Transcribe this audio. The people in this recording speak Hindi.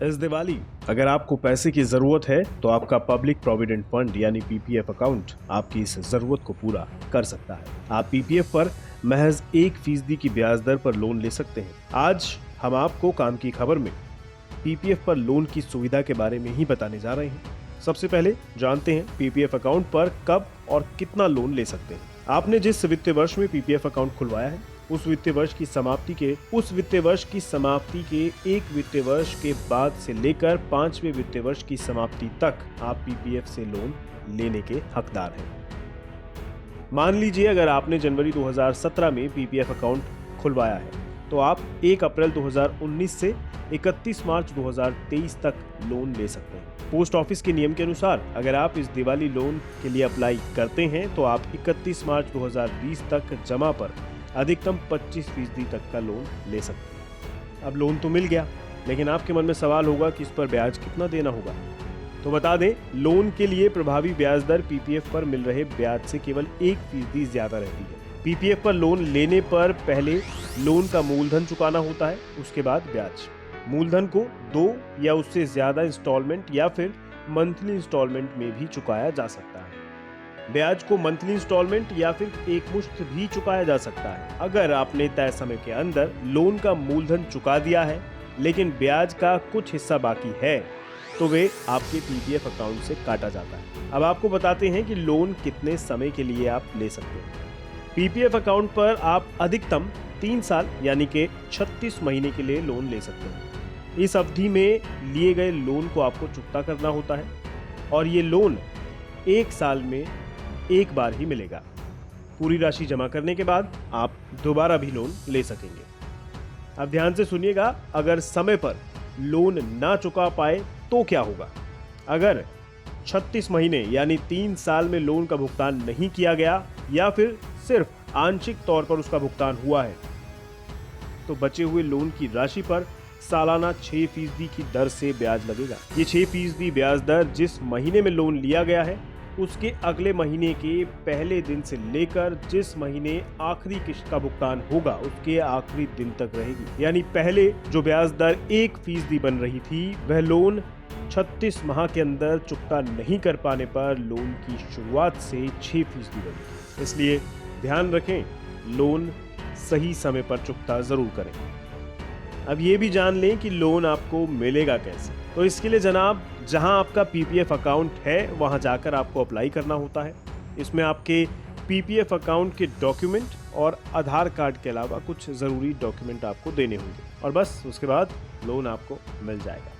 इस दिवाली अगर आपको पैसे की जरूरत है तो आपका पब्लिक प्रोविडेंट फंड यानी पीपीएफ अकाउंट आपकी इस जरूरत को पूरा कर सकता है। आप पीपीएफ पर महज 1% की ब्याज दर पर लोन ले सकते हैं। आज हम आपको काम की खबर में पीपीएफ पर लोन की सुविधा के बारे में ही बताने जा रहे हैं। सबसे पहले जानते हैं पीपीएफ अकाउंट पर कब और कितना लोन ले सकते हैं। आपने जिस वित्तीय वर्ष में पीपीएफ अकाउंट खुलवाया है उस वित्तीय वर्ष की समाप्ति के एक वित्तीय वर्ष के बाद से लेकर 5वें वित्तीय वर्ष की समाप्ति तक आप पीपीएफ से लोन लेने के हकदार हैं। मान लीजिए अगर आपने जनवरी 2017 में पीपीएफ अकाउंट खुलवाया है तो आप 1 अप्रैल 2019 से 31 मार्च 2023 तक लोन ले सकते हैं। पोस्ट ऑफिस के नियम के अनुसार अगर आप इस दिवाली लोन के लिए अप्लाई करते हैं तो आप 31 मार्च 2020 तक जमा पर अधिकतम 25% तक का लोन ले सकते हैं। अब लोन तो मिल गया, लेकिन आपके मन में सवाल होगा कि इस पर ब्याज कितना देना होगा। तो बता दें, लोन के लिए प्रभावी ब्याज दर पीपीएफ पर मिल रहे ब्याज से केवल 1% ज्यादा रहती है। पीपीएफ पर लोन लेने पर पहले लोन का मूलधन चुकाना होता है, उसके बाद ब्याज। मूलधन को 2 या उससे ज्यादा इंस्टॉलमेंट या फिर मंथली इंस्टॉलमेंट में भी चुकाया जा सकता है। ब्याज को मंथली इंस्टॉलमेंट या फिर एक मुश्त भी चुकाया जा सकता है। अगर आपने तय समय के अंदर लोन का मूलधन चुका दिया है लेकिन ब्याज का कुछ हिस्सा बाकी है तो वे आपके पीपीएफ अकाउंट से काटा जाता है। अब आपको बताते हैं कि लोन कितने समय के लिए आप ले सकते हैं। पीपीएफ अकाउंट पर आप अधिकतम 3 साल यानी कि 36 महीने के लिए लोन ले सकते हैं। इस अवधि में लिए गए लोन को आपको चुकता करना होता है और ये लोन 1 साल में एक बार ही मिलेगा। पूरी राशि जमा करने के बाद आप दोबारा भी लोन ले सकेंगे। अब ध्यान से सुनिएगा, अगर समय पर लोन ना चुका पाए तो क्या होगा। अगर 36 महीने यानी 3 साल में लोन का भुगतान नहीं किया गया या फिर सिर्फ आंशिक तौर पर उसका भुगतान हुआ है तो बचे हुए लोन की राशि पर सालाना 6% की दर से ब्याज लगेगा। ये 6% ब्याज दर जिस महीने में लोन लिया गया है उसके अगले महीने के पहले दिन से लेकर जिस महीने आखिरी किस्त का भुगतान होगा उसके आखिरी दिन तक रहेगी। यानी पहले जो ब्याज दर 1% बन रही थी वह लोन 36 माह के अंदर चुकता नहीं कर पाने पर लोन की शुरुआत से 6% बनेगी। इसलिए ध्यान रखें, लोन सही समय पर चुकता जरूर करें। अब ये भी जान लें कि लोन आपको मिलेगा कैसे। तो इसके लिए जनाब, जहां आपका पीपीएफ अकाउंट है वहां जाकर आपको अप्लाई करना होता है। इसमें आपके पीपीएफ अकाउंट के डॉक्यूमेंट और आधार कार्ड के अलावा कुछ ज़रूरी डॉक्यूमेंट आपको देने होंगे और बस उसके बाद लोन आपको मिल जाएगा।